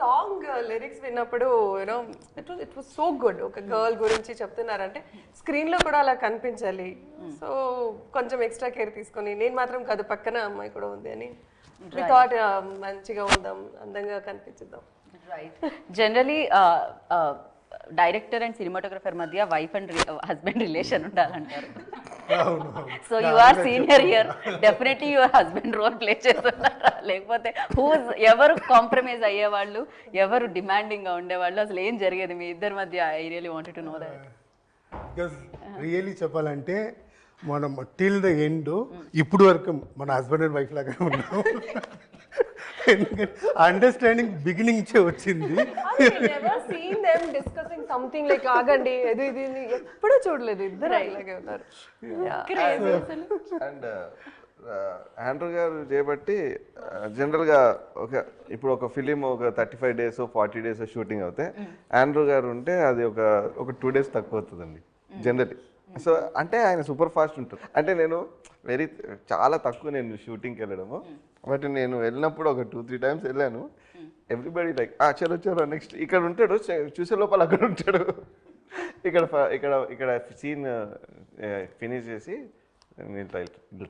Song lyrics విన్నప్పుడు you know it was so good. ఒక girl గురించి చెప్తున్నారంటే స్క్రీన్ లో కూడా అలా కనిపించాలి. సో కొంచెం ఎక్స్ట్రా కేర్ తీసుకొని, నేను మాత్రం కాదు పక్కన అమ్మాయి కూడా ఉంది అని వి థాట్ మంచిగా ఉందాం, అందంగా కనిపించిద్దాం. Right. Generally director and cinematographer మధ్య వైఫ్ అండ్ హస్బెండ్ రిలేషన్ ఉండాలంటారు. So you are senior here, definitely your husband role play చేస్తున్నారా, లేకపోతే ఎవరు కాంప్రమైజ్ అయ్యేవాళ్ళు, ఎవరు డిమాండింగ్ గా ఉండేవాళ్ళు, అసలు ఏం జరిగేది మీ ఇద్దరి మధ్య? I really wanted to know that. Because really చెప్పాలంటే మనం టిల్ ద ఎండ్ ఇప్పుడు వరకు మన హస్బెండ్ అండ్ వైఫ్ లాగా ఉన్నాం. ఎందుకంటే అండర్స్టాండింగ్ బిగినింగ్ నుంచే వచ్చింది. డిస్కసింగ్ సంథింగ్ లైక్ ఆగండి ఇది ఇది ఎప్పుడూ చూడలేదు, ఇద్దరు ఇలాగే ఉన్నారు. అండ్ ఆండ్రూ గారు చేయబట్టి జనరల్గా ఇప్పుడు ఒక ఫిలిం ఒక 35 days 40 days షూటింగ్ అవుతే ఆండ్రూ గారు ఉంటే అది ఒక 2 days తక్కువ అవుతుందండి జనరలీ. సో అంటే ఆయన సూపర్ ఫాస్ట్ ఉంటారు. అంటే నేను చాలా తక్కువ నేను షూటింగ్కి వెళ్ళడము, బట్ నేను వెళ్ళినప్పుడు ఒక 2-3 times వెళ్ళాను. ఎవ్రీబడి లైక్ చలో చలో నెక్స్ట్ ఇక్కడ ఉంటాడు, చూసే లోపల అక్కడ ఉంటాడు. ఇక్కడ సీన్ ఫినిష్ చేసి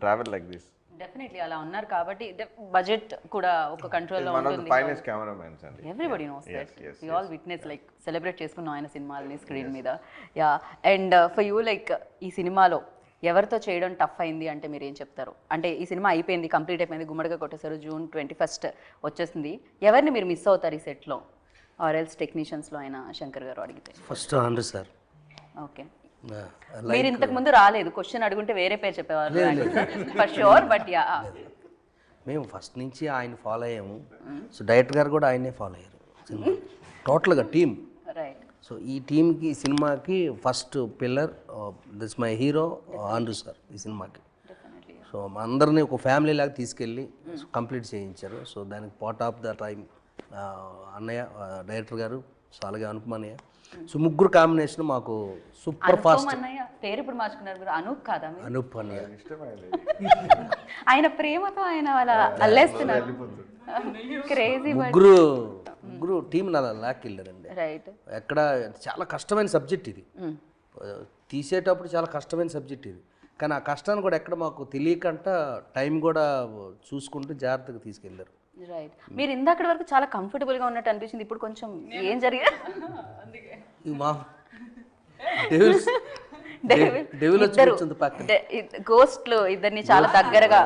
ట్రావెల్ లైక్ దిస్. డెఫినెట్లీ అలా ఉన్నారు కాబట్టి బడ్జెట్ కూడా ఒక కంట్రోల్లో ఉంటుంది. ఫైనాన్స్ కెమెరామెన్స్ అండి, everybody knows that. We all witness like celebrate చేసుకున్నాం ఆయన సినిమాలని స్క్రీన్ మీద. Yeah. And for you like ఈ సినిమాలో ఎవరితో చేయడం టఫ్ అయింది అంటే మీరు ఏం చెప్తారు? అంటే ఈ సినిమా అయిపోయింది, కంప్లీట్ అయిపోయింది, గుమ్మడిగా కొట్టేశారు, June 21st వచ్చేస్తుంది. ఎవరిని మీరు మిస్ అవుతారు ఈ సెట్లో ఆర్ ఎల్స్ టెక్నీషియన్స్లో అయినా శంకర్ గారు అడిగితే? First Andrew sir. ఓకే. మీరు ఇంతకు ముందు రాలేదు, క్వశ్చన్ అడుగుంటే వేరే పేరు చెప్పేవారు ఫర్ షూర్. బట్ యా, మేము ఫస్ట్ నుంచి ఆయన ఫాలో అయ్యాము. సో డైరెక్టర్ గారు కూడా ఆయనే ఫాలో అయ్యారు సినిమా టోటల్గా టీమ్. రైట్. సో ఈ టీంకి సినిమాకి first pillar this my hero Andrew sir ఈ సినిమాకి. సో మా అందరినీ ఒక ఫ్యామిలీ లాగా తీసుకెళ్ళి కంప్లీట్ చేయించారు. సో దానికి పార్ట్ ఆఫ్ ద టైం అన్నయ్య డైరెక్టర్ గారు, సో అలాగే అనుపమ అన్నయ్య. సో ముగ్గురు కాంబినేషన్ మాకు సూపర్ ఫాస్ట్. పేరు ఇప్పుడు మార్చుకున్నారు మీరు, అనూప్ కాదా? అనూప్ అన్నయ్య ఆయన ప్రేమతో ఆయన వాళ్ళ అల్లేస్తున్నారు. క్రేజీ. ముగ్గురు టీం నా లాక్కెళ్ళారండి. రైట్. ఎక్కడ చాలా కష్టమైన సబ్జెక్ట్ ఇది, తీసేటప్పుడు చాలా కష్టమైన సబ్జెక్ట్ ఇది. కానీ ఆ కష్టాన్ని కూడా ఎక్కడ మాకు తెలియకంట టైం కూడా చూసుకుంటూ జాగ్రత్తగా తీసుకెళ్ళారు. రైట్. మీరు ఇందాక వరకు చాలా కంఫర్టబుల్గా ఉన్నట్టు అనిపించింది, ఇప్పుడు కొంచెం ఏం జరిగింది? మా డెవిల్ వచ్చి కూర్చుంది పక్కన. గోస్ట్లు ఇద్దరిని చాలా దగ్గరగా